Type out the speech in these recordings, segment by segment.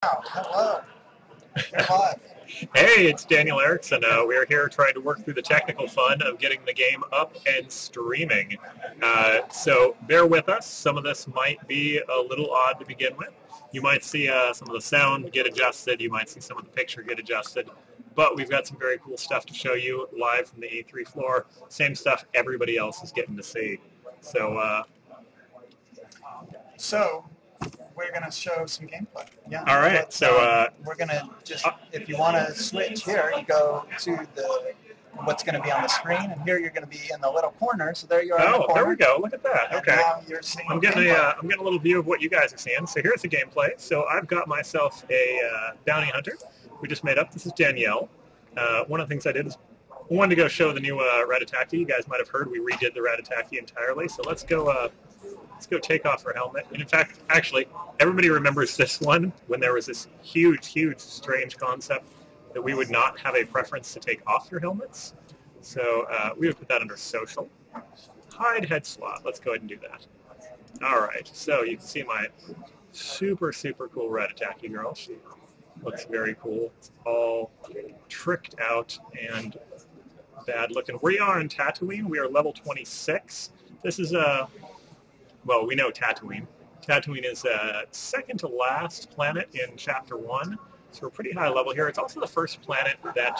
Hello. You're live. Hey, it's Daniel Erickson. We are here trying to work through the technical fun of getting the game up and streaming. So bear with us. Some of this might be a little odd to begin with. You might see some of the sound get adjusted. You might see some of the picture get adjusted. But we've got some very cool stuff to show you live from the E3 floor. Same stuff everybody else is getting to see. So we're going to show some gameplay. Yeah. All right. We're going to just, if you want to switch here, you go to what's going to be on the screen, and here you're going to be in the little corner. So there you are. Oh, there we go. Look at that. And okay. now you're seeing I'm getting a little view of what you guys are seeing. So here's the gameplay. So I've got myself a Bounty Hunter. We just made up. This is Danielle. One of the things I did is I wanted to go show the new Ratataki. You guys might have heard we redid the Ratataki entirely. So let's go take off her helmet. And in fact, actually, everybody remembers this one when there was this huge, strange concept that we would not have a preference to take off your helmets. So we would put that under social. Hide head slot. Let's go ahead and do that. All right. So you can see my super cool Ratataki girl. She looks very cool. It's all tricked out and bad looking. We are in Tatooine. We are level 26. This is well, we know Tatooine. Tatooine is second to last planet in Chapter 1, so we're pretty high level here. It's also the first planet that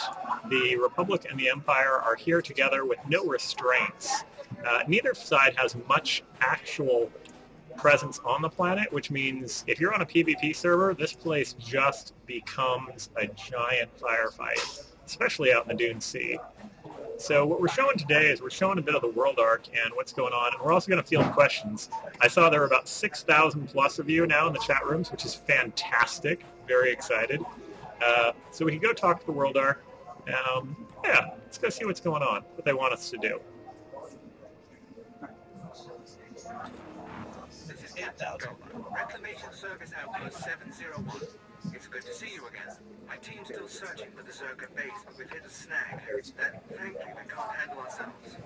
the Republic and the Empire are here together with no restraints. Neither side has much actual presence on the planet, which means if you're on a PvP server, this place just becomes a giant firefight, especially out in the Dune Sea. So what we're showing today is we're showing a bit of the world arc and what's going on, and we're also going to field questions. I saw there were about 6,000 plus of you now in the chat rooms, which is fantastic. Very excited. So we can go talk to the world arc. Yeah, let's go see what's going on, what they want us to do. This is Captain Reclamation Service Outpost 701. It's good to see you again. My team's still searching for the Zerka base, but we've hit a snag that, frankly, we can't handle ourselves.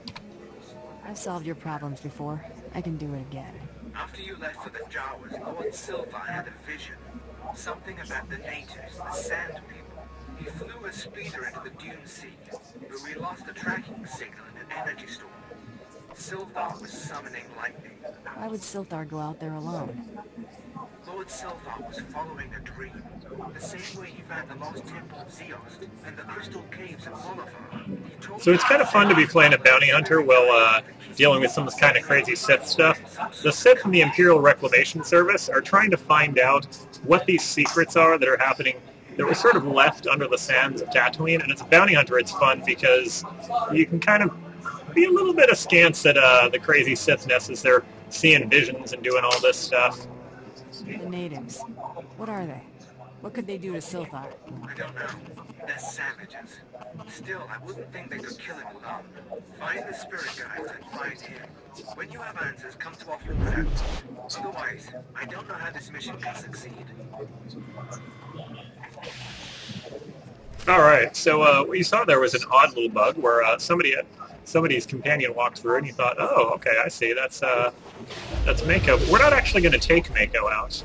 I've solved your problems before. I can do it again. After you left for the Jawas, Lord Silva had a vision. Something about the natives, the Sand People. He flew a speeder into the Dune Sea, but we lost the tracking signal in an energy storm. Silvar was summoning lightning. Why would Silthar go out there alone? Lord Silvar was following a dream, the same way he found the lost temple of Zeost and the crystal caves of Oliver. So it's kind of fun to be playing a bounty hunter while dealing with some of this kind of crazy Sith stuff. The Sith from the Imperial Reclamation Service are trying to find out what these secrets are that are happening that were sort of left under the sands of Tatooine. And as a bounty hunter, it's fun because you can kind of be a little bit askance at the crazy Sithness as they're seeing visions and doing all this stuff. The natives. What are they? What could they do to Silthar? I don't know. They're savages. Still, I wouldn't think they could kill him alone. Find the spirit guides and find him. When you have answers, come to offer them. Otherwise, I don't know how this mission can succeed. All right, so what you saw there was an odd little bug where somebody's companion walked through, and you thought, oh, okay, I see, that's Mako. But we're not actually going to take Mako out.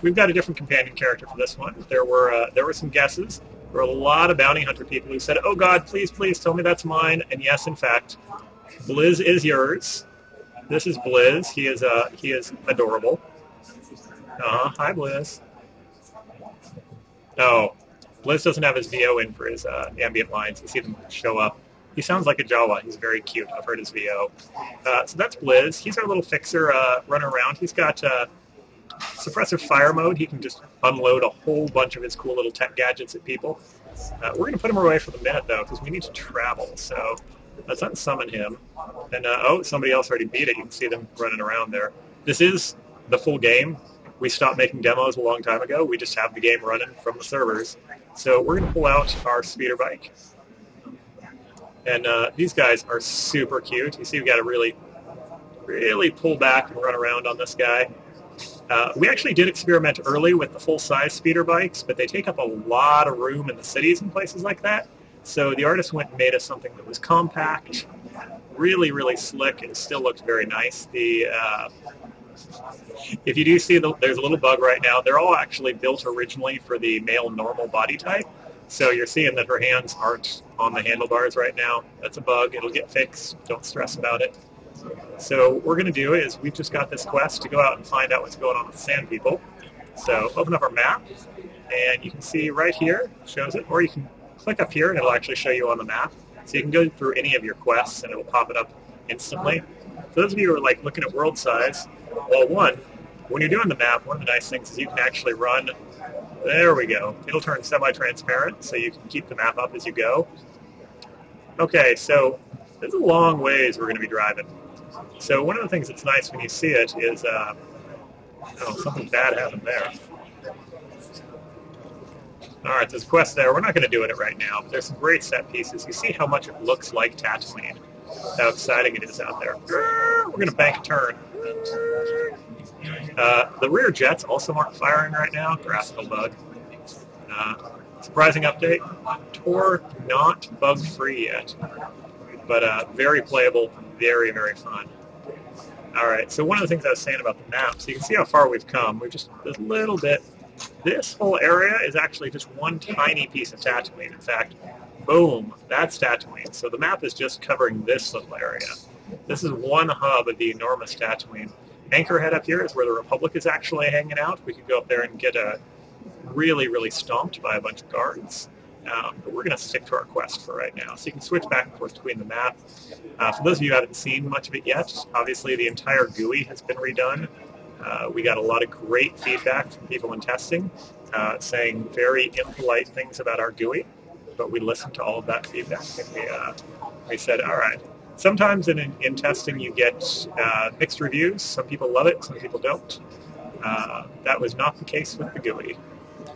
We've got a different companion character for this one. There were some guesses. There were a lot of bounty hunter people who said, oh God, please tell me that's mine. And yes, in fact, Blizz is yours. This is Blizz. He is adorable. Hi, Blizz. Oh, Blizz doesn't have his VO in for his ambient lines. You see them show up. He sounds like a Jawa. He's very cute. I've heard his VO. So that's Blizz. He's our little fixer running around. He's got suppressive fire mode. He can just unload a whole bunch of his cool little tech gadgets at people. We're going to put him away for the minute, though, because we need to travel. So let's unsummon him. And, oh, somebody else already beat it. You can see them running around there. This is the full game. We stopped making demos a long time ago. We just have the game running from the servers. So we're going to pull out our speeder bike. And these guys are super cute. You see we've got to really pull back and run around on this guy. We actually did experiment early with the full-size speeder bikes, but they take up a lot of room in the cities and places like that. So the artist went and made us something that was compact, really slick, and still looked very nice. The If you do see there's a little bug right now, they're all actually built originally for the male normal body type. So you're seeing that her hands aren't on the handlebars right now. That's a bug. It'll get fixed. Don't stress about it. So what we're going to do is we've just got this quest to go out and find out what's going on with the sand people. So open up our map, and you can see right here, shows it, or you can click up here and it'll actually show you on the map. So you can go through any of your quests and it'll pop it up instantly. For those of you who are like looking at world size, well, when you're doing the map, one of the nice things is you can actually run. There we go. It'll turn semi-transparent, so you can keep the map up as you go. Okay, so there's a long ways we're going to be driving. So one of the things that's nice when you see it is, oh, something bad happened there. All right, there's a quest there. We're not going to do it right now, but there's some great set pieces. You see how much it looks like Tatooine, how exciting it is out there. We're going to bank a turn. The rear jets also aren't firing right now. Graphical bug. Surprising update. Tor not bug-free yet, but very playable, very, very fun. All right, so one of the things I was saying about the map, so you can see how far we've come. We've just a little bit. This whole area is actually just one tiny piece of Tatooine. In fact, boom, that's Tatooine. So the map is just covering this little area. This is one hub of the enormous Tatooine. Anchorhead up here is where the Republic is actually hanging out. We could go up there and get really, really stomped by a bunch of guards. But we're going to stick to our quest for right now. So you can switch back and forth between the map. For those of you who haven't seen much of it yet, obviously the entire GUI has been redone. We got a lot of great feedback from people in testing saying very impolite things about our GUI, but we listened to all of that feedback and we said, all right. Sometimes in testing you get mixed reviews. Some people love it, some people don't. That was not the case with the GUI.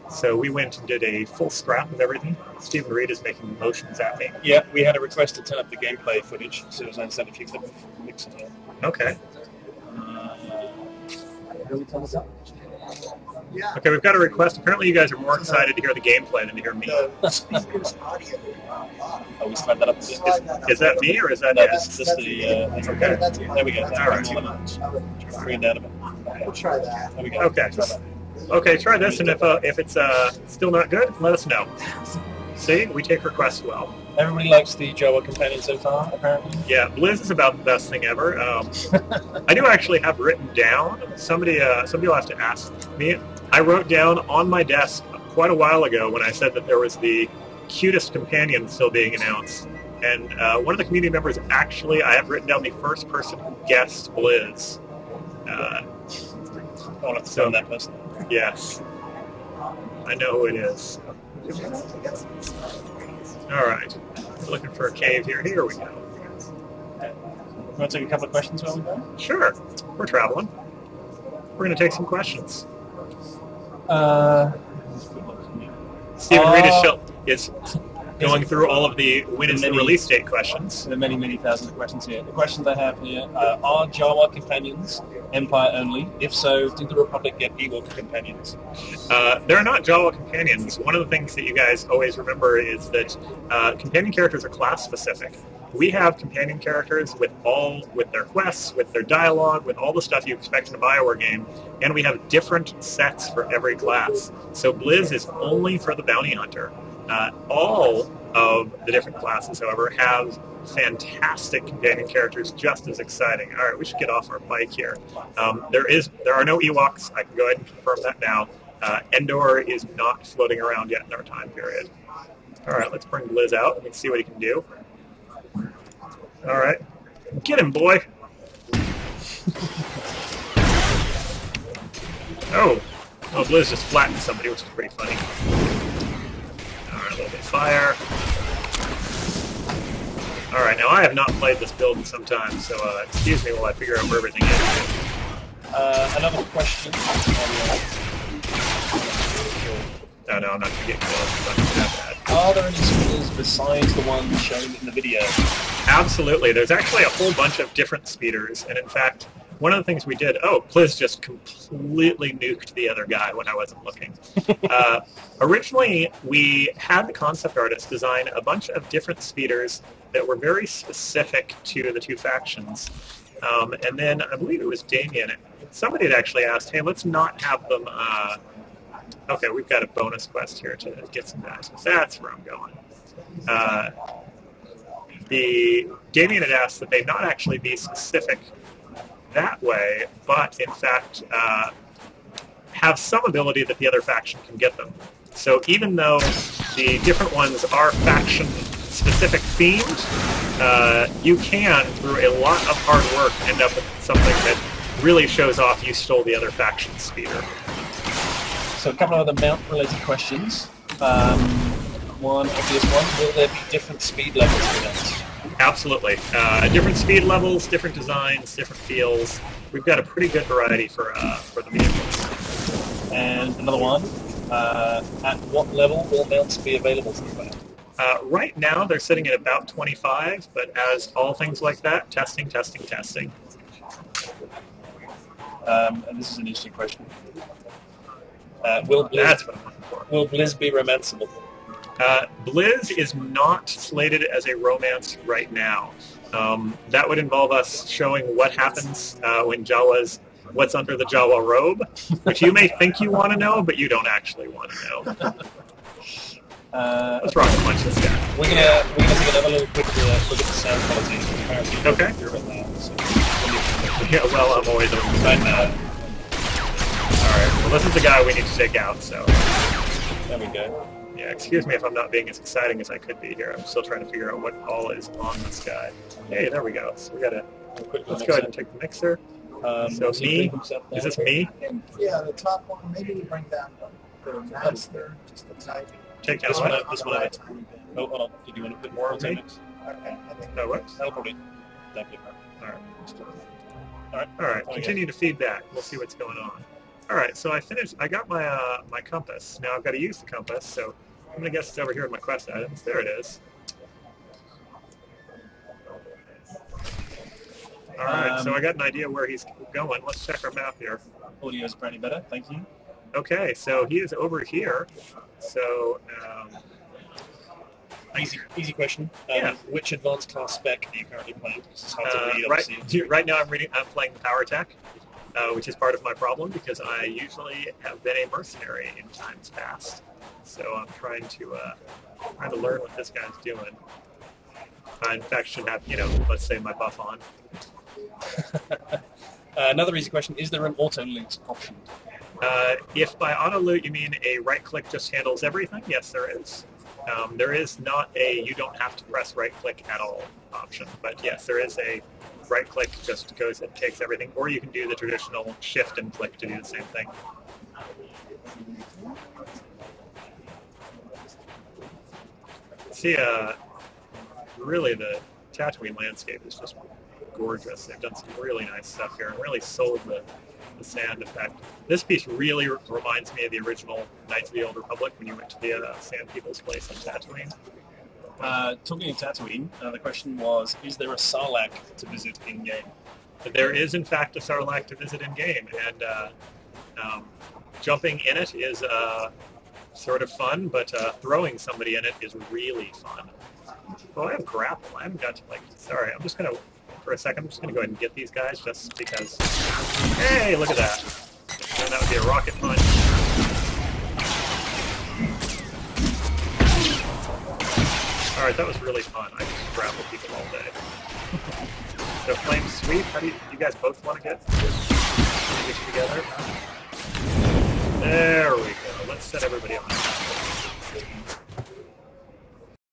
So we went and did a full scrap of everything. Stephen Reed is making motions at me. Yeah, we had a request to turn up the gameplay footage, so I sent a few clips of mixing it. Okay. Okay, we've got a request. Apparently you guys are more excited to hear the gameplay than to hear me. The speaker's audio. Oh, we slide that up a bit. Is that me or is that No, you? this is the... Okay. There we go. All right. Bring it down a bit. We'll try that. There we go. Okay. Okay, try this, and if it's still not good, let us know. See, we take requests well. Everybody likes the Jawa companion so far, apparently. Yeah, Blizz is about the best thing ever. I do actually have written down, somebody will have to ask me, I wrote down on my desk quite a while ago when I said that there was the cutest companion still being announced. And one of the community members actually, I have written down the first person who guessed Blizz. I'll have to phone that person. Yes. I know who it is. All right. We're looking for a cave here. Here we go. You want to take a couple of questions while we're there? Sure. We're traveling. We're going to take some questions. Stephen Reed is going through all of the when is the release date questions. There are many, many thousands of questions here. The questions I have here are Jawa companions Empire only? If so, did the Republic get Ewok companions? They're not Jawa companions. One of the things that you guys always remember is that companion characters are class-specific. We have companion characters with their quests, with their dialogue, with all the stuff you expect in a Bioware game, and we have different sets for every class. So Blizz is only for the Bounty Hunter. All of the different classes, however, have fantastic companion characters, just as exciting. All right, we should get off our bike here. There are no Ewoks. I can go ahead and confirm that now. Endor is not floating around yet in our time period. All right, let's bring Blizz out and see what he can do. All right, get him, boy. Oh, Blizz just flattened somebody, which is pretty funny. All right, a little bit of fire. All right, now I have not played this build in some time, so excuse me while I figure out where everything is. Another question. No, I'm not going to get close. I'm not going to have that. Are there any speeders besides the one shown in the video? Absolutely. There's actually a whole bunch of different speeders, and in fact, one of the things we did, Blizz just completely nuked the other guy when I wasn't looking. Originally, we had the concept artist design a bunch of different speeders that were very specific to the two factions. And then I believe it was Damien. Somebody had actually asked, hey, let's not have them... okay, we've got a bonus quest here to get some guys. That's where I'm going. Damien had asked that they not actually be specific that way, but in fact have some ability that the other faction can get them. So even though the different ones are faction-specific themed, you can, through a lot of hard work, end up with something that really shows off you stole the other faction's speeder. So a couple of other mount-related questions. One obvious one, will there be different speed levels for mounts? Absolutely. Different speed levels, different designs, different feels. We've got a pretty good variety for the vehicles. And another one, at what level will mounts be available to the player? Right now, they're sitting at about 25, but as all things like that, testing. And this is an interesting question. Will Blizz be romanceable? Blizz is not slated as a romance right now. That would involve us showing what happens when what's under the Jawa robe, which you may think you want to know, but you don't actually want to know. Let's rock a bunch of this guy. We're gonna take another little quick look at the sound quality. Apparently, okay. You're a bit loud, so. Yeah, well, I'm always on. Alright, well, this is the guy we need to take out, so. There we go. Yeah, excuse me if I'm not being as exciting as I could be here. I'm still trying to figure out what all is on this guy. Hey, there we go. So we gotta. Let's go ahead and take the mixer. So me, is this me? Yeah, the top one. Maybe we bring down the master just a tiny. Take this one out. Oh, hold on. Did you want to put more on the mix? Okay, I think that works. That'll probably. All right. Continue to feed that. We'll see what's going on. All right. So I finished. I got my my compass. Now I've got to use the compass. So I'm gonna guess it's over here in my quest items. There it is. All right. So I got an idea where he's going. Let's check our map here. Audio is apparently better. Thank you. Okay. So he is over here. So. Easy question. Yeah. Which advanced class spec are you currently playing? This is hard to read, right now I'm playing Powertech, which is part of my problem because I usually have been a mercenary in times past. So I'm trying to learn what this guy's doing. I in fact should have, let's say my buff on. Another easy question, is there an auto loot option? If by auto loot you mean a right click just handles everything, yes there is. There is not a you don't have to press right click at all option, but yes, there is a right click just goes and takes everything, or you can do the traditional shift and click to do the same thing. See, really the Tatooine landscape is just gorgeous. They've done some really nice stuff here and really sold the sand effect. This piece really reminds me of the original Knights of the Old Republic when you went to the Sand People's place on Tatooine. Talking of Tatooine, the question was, is there a Sarlacc to visit in-game? There is, in fact, a Sarlacc to visit in-game, and jumping in it is sort of fun, but throwing somebody in it is really fun. Oh, I have grapple. I haven't got to, sorry, I'm just going to, for a second, I'm just going to go ahead and get these guys just because. Hey, look at that. And that would be a rocket punch. All right, that was really fun. I just grapple people all day. So flame sweep. How do you guys both want to get you together? There we go. Let's set everybody on.